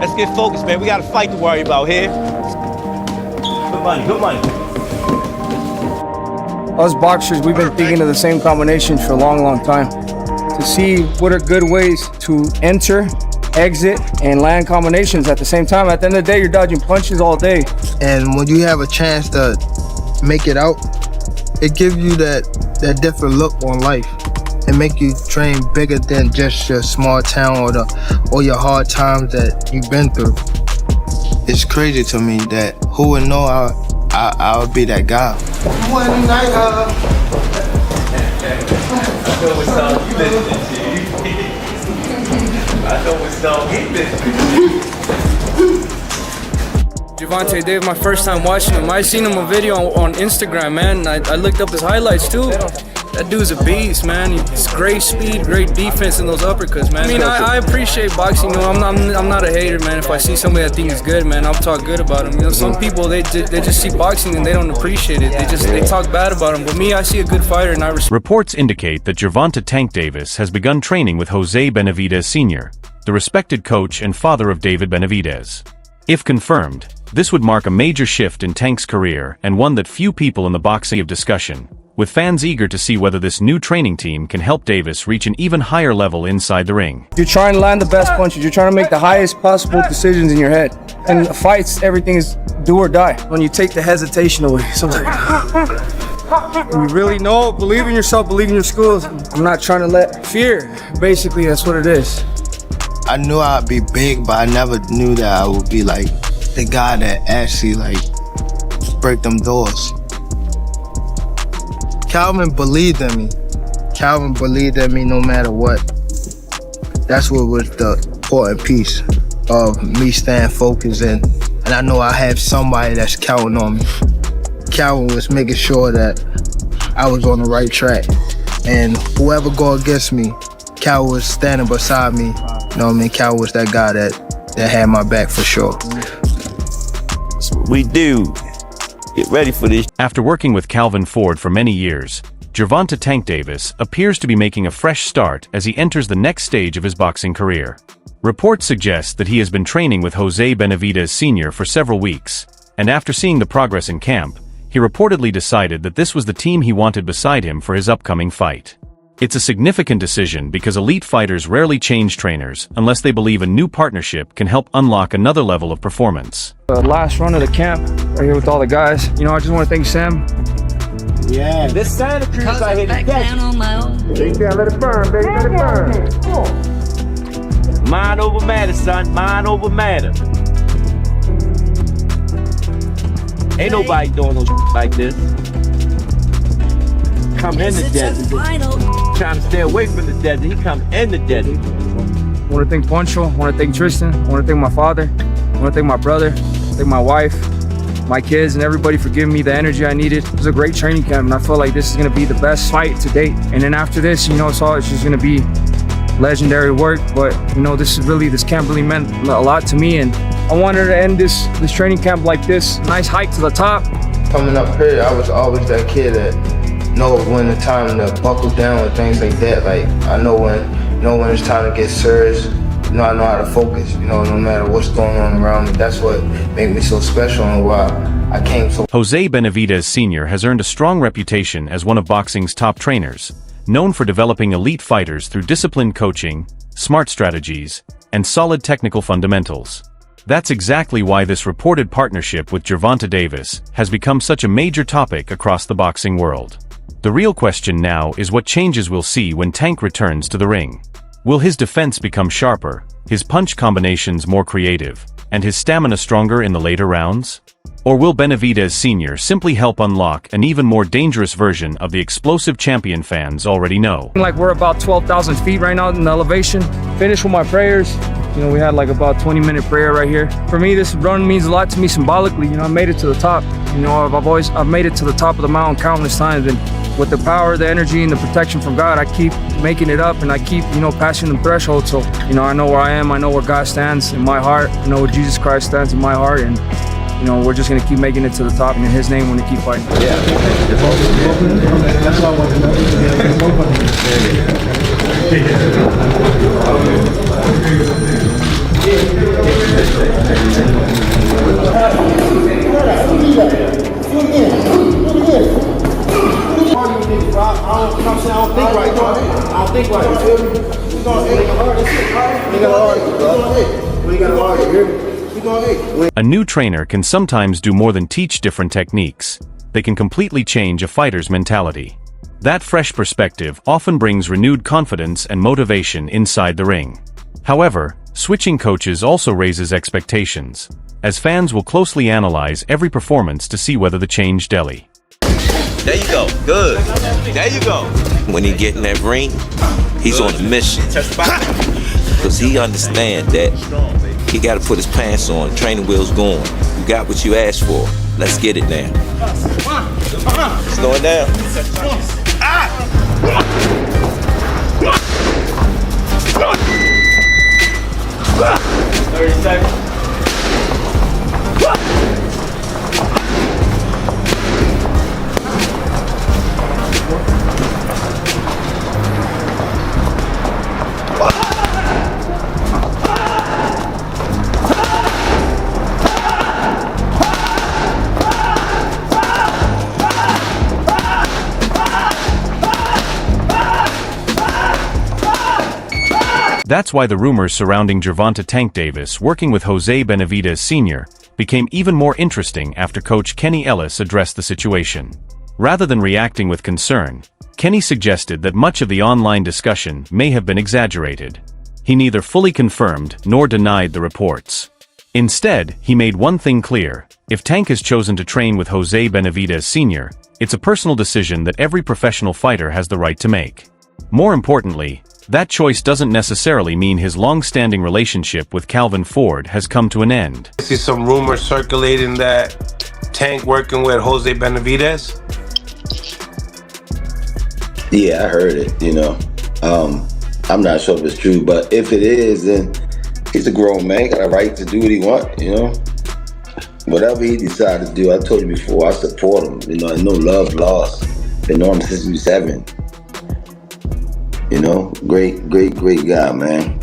Let's get focused, man. We got a fight to worry about here. Good money, good money. Us boxers, we've been thinking of the same combinations for a long, long time. To see what are good ways to enter, exit, and land combinations at the same time. At the end of the day, you're dodging punches all day. And when you have a chance to make it out, it gives you that different look on life. It make you train bigger than just your small town or your hard times that you've been through. It's crazy to me that who would know I would be that guy. One night, I know what song you listening to. I know what song he listening to. Gervonta Davis, my first time watching him. I seen him a video on Instagram, man. I looked up his highlights too. That dude's a beast, man. He's great speed, great defense in those uppercuts, man. I mean, I appreciate boxing. You know, I'm not a hater, man. If I see somebody I think is good, man, I'll talk good about him. You know, some people they just see boxing and they don't appreciate it. They talk bad about him. But me, I see a good fighter and I respect. Reports indicate that Gervonta "Tank" Davis has begun training with Jose Benavidez Sr., the respected coach and father of David Benavidez. If confirmed, this would mark a major shift in Tank's career and one that few people in the boxing have discussion, with fans eager to see whether this new training team can help Davis reach an even higher level inside the ring. You're trying to land the best punches. You're trying to make the highest possible decisions in your head. And fights, everything is do or die. When you take the hesitation away, something. You really know, believe in yourself, believe in your skills. I'm not trying to let fear. Basically, that's what it is. I knew I'd be big, but I never knew that I would be like the guy that actually like break them doors. Calvin believed in me. Calvin believed in me no matter what. That's what was the important piece of me staying focused and I know I have somebody that's counting on me. Calvin was making sure that I was on the right track. And whoever go against me, Calvin was standing beside me. You know what I mean? Calvin was that guy that had my back for sure. That's what we do. Get ready for this. After working with Calvin Ford for many years, Gervonta "Tank" Davis appears to be making a fresh start as he enters the next stage of his boxing career. Reports suggest that he has been training with Jose Benavidez Sr. for several weeks, and after seeing the progress in camp, he reportedly decided that this was the team he wanted beside him for his upcoming fight. It's a significant decision because elite fighters rarely change trainers unless they believe a new partnership can help unlock another level of performance. Last run of the camp, right here with all the guys. You know, I just want to thank Sam. Yeah, this Santa Cruz I hit the Yeah, let it burn, baby, let it burn. Mind over matter, son. Mind over matter. Ain't nobody doing no like this. Come in the desert. Trying to stay away from the desert. He come in the desert. I want to thank Poncho. I want to thank Tristan. I want to thank my father. I want to thank my brother. Thank my wife, my kids, and everybody for giving me the energy I needed. It was a great training camp, and I feel like this is going to be the best fight to date. And then after this, you know, it's just going to be legendary work. But you know, this camp really meant a lot to me, and I wanted to end this training camp like this. Nice hike to the top. Coming up here, I was always that kid that know when the time to buckle down and things like that. Like I know when it's time to get serious. You know, I know how to focus, you know, no matter what's going on around me. That's what made me so special and why I came so. Jose Benavidez Sr. has earned a strong reputation as one of boxing's top trainers, known for developing elite fighters through disciplined coaching, smart strategies, and solid technical fundamentals. That's exactly why this reported partnership with Gervonta Davis has become such a major topic across the boxing world. The real question now is what changes we'll see when Tank returns to the ring. Will his defense become sharper, his punch combinations more creative, and his stamina stronger in the later rounds? Or will Benavidez Sr. simply help unlock an even more dangerous version of the explosive champion fans already know? Like we're about 12,000 feet right now in the elevation. Finished with my prayers. You know, we had like about 20-minute prayer right here. For me, this run means a lot to me symbolically. You know, I made it to the top. You know, I've made it to the top of the mountain countless times, and with the power, the energy, and the protection from God, I keep making it up, and I keep, you know, passing the threshold. So, you know, I know where I am. I know where God stands in my heart. I know where Jesus Christ stands in my heart, and you know, we're just gonna keep making it to the top, and in His name, we're gonna keep fighting. Yeah. That's all I want to know. A new trainer can sometimes do more than teach different techniques. They can completely change a fighter's mentality. That fresh perspective often brings renewed confidence and motivation inside the ring. However, switching coaches also raises expectations, as fans will closely analyze every performance to see whether the change deli. There you go. Good. There you go. When he get in that ring, he's on a mission. Because he understands that he got to put his pants on, training wheels going. You got what you asked for. Let's get it now. It's going down. 30 seconds. That's why the rumors surrounding Gervonta "Tank" Davis working with Jose Benavidez Sr. became even more interesting after coach Kenny Ellis addressed the situation. Rather than reacting with concern, Kenny suggested that much of the online discussion may have been exaggerated. He neither fully confirmed nor denied the reports. Instead, he made one thing clear: if Tank has chosen to train with Jose Benavidez Sr., it's a personal decision that every professional fighter has the right to make. More importantly, that choice doesn't necessarily mean his long-standing relationship with Calvin Ford has come to an end. I see some rumors circulating that Tank working with Jose Benavidez. Yeah, I heard it, I'm not sure if it's true, but if it is, then he's a grown man, got a right to do what he wants, Whatever he decides to do, I told you before, I support him, no love lost. Been on him since he was 7. Great guy, man.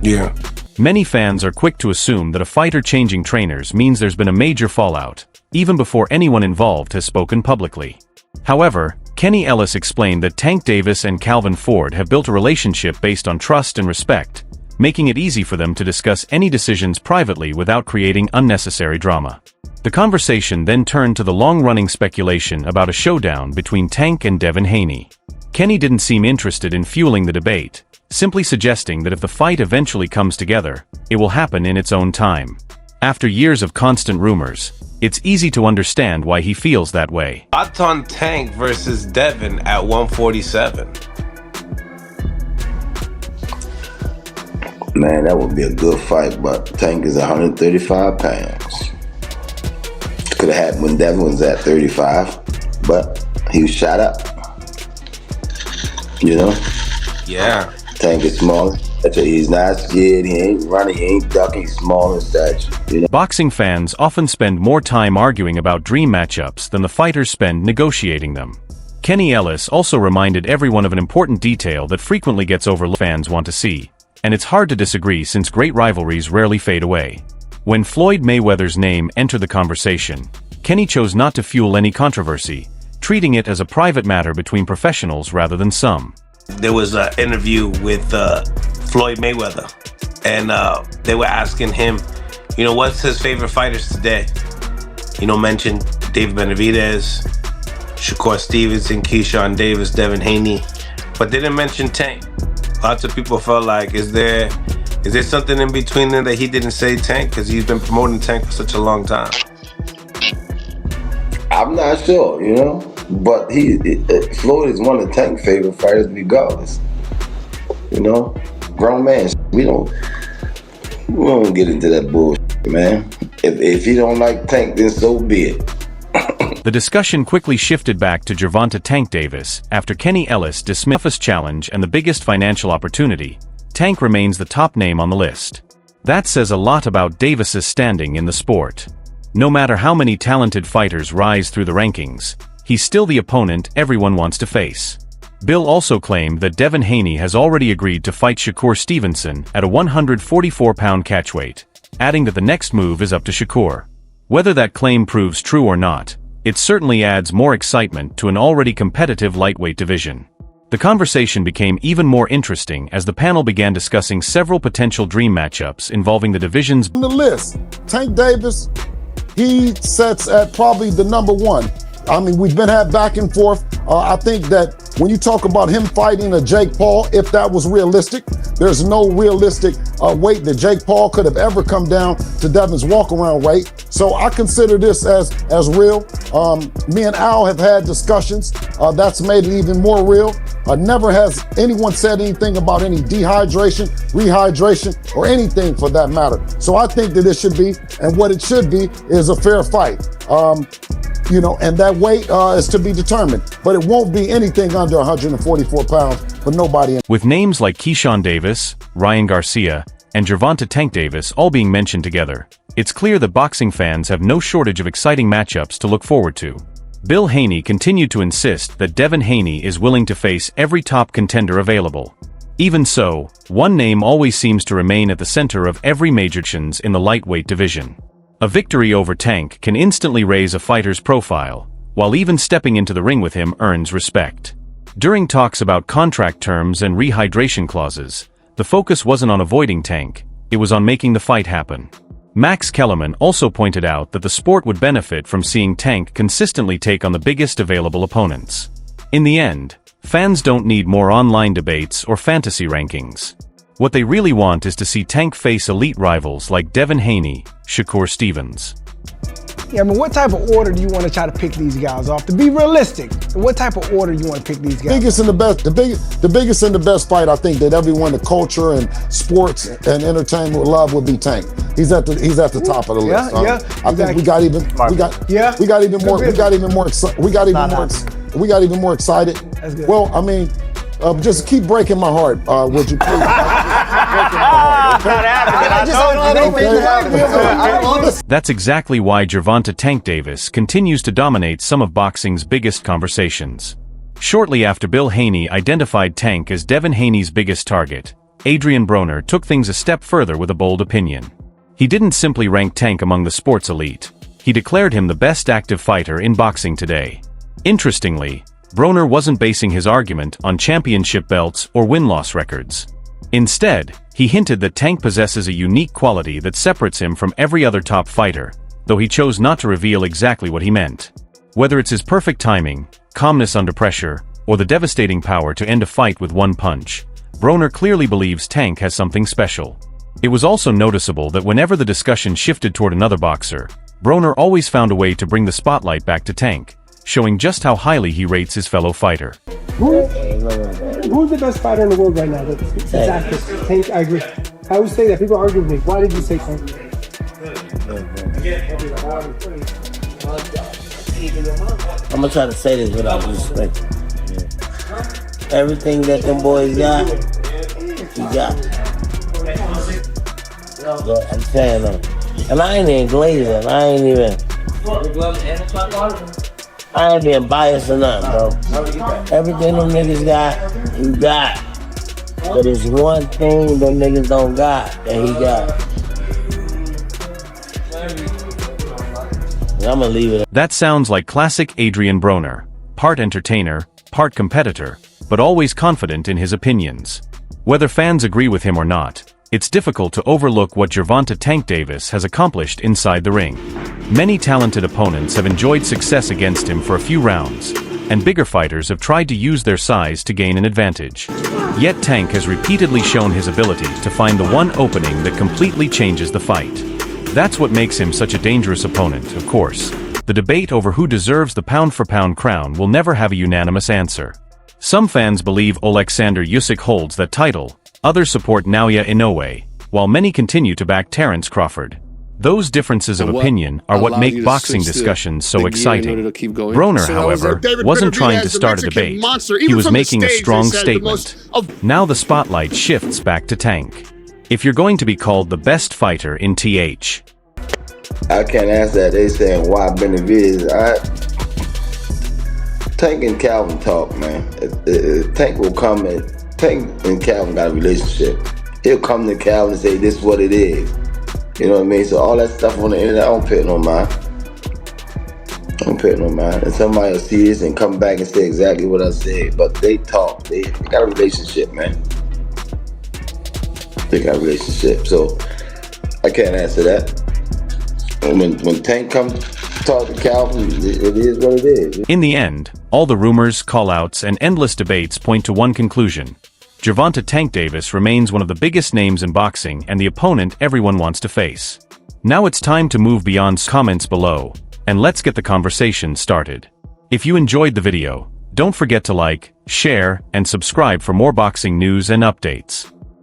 Yeah. Many fans are quick to assume that a fighter changing trainers means there's been a major fallout, even before anyone involved has spoken publicly. However, Kenny Ellis explained that Tank Davis and Calvin Ford have built a relationship based on trust and respect, making it easy for them to discuss any decisions privately without creating unnecessary drama. The conversation then turned to the long-running speculation about a showdown between Tank and Devin Haney. Kenny didn't seem interested in fueling the debate, simply suggesting that if the fight eventually comes together, it will happen in its own time. After years of constant rumors, it's easy to understand why he feels that way. Thoughts on Tank versus Devin at 147? Man, that would be a good fight, but Tank is 135 pounds. Could have happened when Devin was at 35, but he was shot up. Yeah. Tank is small. He's not scared. He ain't running. He ain't ducking. He's small in stature. Boxing fans often spend more time arguing about dream matchups than the fighters spend negotiating them. Kenny Ellis also reminded everyone of an important detail that frequently gets overlooked. Fans want to see, and it's hard to disagree since great rivalries rarely fade away. When Floyd Mayweather's name entered the conversation, Kenny chose not to fuel any controversy, treating it as a private matter between professionals rather than some. There was an interview with Floyd Mayweather, and they were asking him, what's his favorite fighters today? Mentioned David Benavidez, Shakur Stevenson, Keyshawn Davis, Devin Haney, but they didn't mention Tank. Lots of people felt like, is there something in between them that he didn't say Tank? Because he's been promoting Tank for such a long time. I'm not sure, but Floyd is one of Tank's favorite fighters regardless. Grown man, we don't get into that bullshit, man. If you don't like Tank, then so be it. The discussion quickly shifted back to Gervonta "Tank" Davis after Kenny Ellis dismissed the toughest challenge and the biggest financial opportunity. Tank remains the top name on the list. That says a lot about Davis's standing in the sport. No matter how many talented fighters rise through the rankings, he's still the opponent everyone wants to face. Bill also claimed that Devin Haney has already agreed to fight Shakur Stevenson at a 144-pound catchweight, adding that the next move is up to Shakur. Whether that claim proves true or not, it certainly adds more excitement to an already competitive lightweight division. The conversation became even more interesting as the panel began discussing several potential dream matchups involving the division's on the list. Tank Davis, he sets at probably the number one. I mean, we've been had back and forth. I think that when you talk about him fighting a Jake Paul, if that was realistic, there's no realistic weight that Jake Paul could have ever come down to Devin's walk-around weight. So I consider this as real. Me and Al have had discussions. That's made it even more real. Never has anyone said anything about any dehydration, rehydration, or anything for that matter. So I think that it should be, and what it should be, is a fair fight. You know, and that weight is to be determined, but it won't be anything under 144 pounds for nobody. With names like Keyshawn Davis, Ryan Garcia, and Gervonta Tank Davis all being mentioned together, it's clear that boxing fans have no shortage of exciting matchups to look forward to. Bill Haney continued to insist that Devin Haney is willing to face every top contender available. Even so, one name always seems to remain at the center of every major chance in the lightweight division. A victory over Tank can instantly raise a fighter's profile, while even stepping into the ring with him earns respect. During talks about contract terms and rehydration clauses, the focus wasn't on avoiding Tank, it was on making the fight happen. Max Kellerman also pointed out that the sport would benefit from seeing Tank consistently take on the biggest available opponents. In the end, fans don't need more online debates or fantasy rankings. What they really want is to see Tank face elite rivals like Devin Haney, Shakur Stevens. Yeah, I mean, what type of order do you want to try to pick these guys off? To be realistic, what type of order you want to pick these guys? Biggest and the best, the biggest and the best fight I think that everyone, the culture and sports and entertainment would love would be Tank. He's at the top of the list. Yeah. I think we got even more excited. That's good. Well, I mean, just keep breaking my heart, would you please? Breaking my heart. That's exactly why Gervonta Tank Davis continues to dominate some of boxing's biggest conversations. Shortly after Bill Haney identified Tank as Devin Haney's biggest target, Adrien Broner took things a step further with a bold opinion. He didn't simply rank Tank among the sports elite, he declared him the best active fighter in boxing today. Interestingly, Broner wasn't basing his argument on championship belts or win-loss records. Instead, he hinted that Tank possesses a unique quality that separates him from every other top fighter, though he chose not to reveal exactly what he meant. Whether it's his perfect timing, calmness under pressure, or the devastating power to end a fight with one punch, Broner clearly believes Tank has something special. It was also noticeable that whenever the discussion shifted toward another boxer, Broner always found a way to bring the spotlight back to Tank, showing just how highly he rates his fellow fighter. Who's the best fighter in the world right now? That's active. Tank, I agree. I always say that. People argue with me. Why did you say Tank? I'm gonna try to say this without respect. Everything that them boys got, he got. But I'm saying that. And I ain't even glazing. I ain't being biased or nothing, bro. Everything them niggas got, he got. But there's one thing them niggas don't got that he got. And I'm gonna leave it. That sounds like classic Adrien Broner, part entertainer, part competitor, but always confident in his opinions. Whether fans agree with him or not, it's difficult to overlook what Gervonta Tank Davis has accomplished inside the ring. Many talented opponents have enjoyed success against him for a few rounds, and bigger fighters have tried to use their size to gain an advantage. Yet Tank has repeatedly shown his ability to find the one opening that completely changes the fight. That's what makes him such a dangerous opponent, of course. The debate over who deserves the pound-for-pound crown will never have a unanimous answer. Some fans believe Oleksandr Usyk holds that title, others support Naoya Inoue, while many continue to back Terence Crawford. Those differences of opinion are what make boxing discussions so exciting. Broner, however, wasn't trying to start a debate. He was making a strong statement. Now the spotlight shifts back to Tank. If you're going to be called the best fighter in TH. I can't answer that. They saying why Benavidez. Tank and Calvin talk, man. Tank will come and Tank and Calvin got a relationship. He'll come to Calvin and say this is what it is. You know what I mean? So all that stuff on the internet, I don't pay no mind. I don't pay no mind. And somebody will see this and come back and say exactly what I said. But they talk. They got a relationship, man. They got a relationship. So I can't answer that. When Tank comes talk to Calvin, it is what it is. In the end, all the rumors, call-outs, and endless debates point to one conclusion. Gervonta "Tank" Davis remains one of the biggest names in boxing and the opponent everyone wants to face. Now it's time to move beyond comments below, and let's get the conversation started. If you enjoyed the video, don't forget to like, share, and subscribe for more boxing news and updates.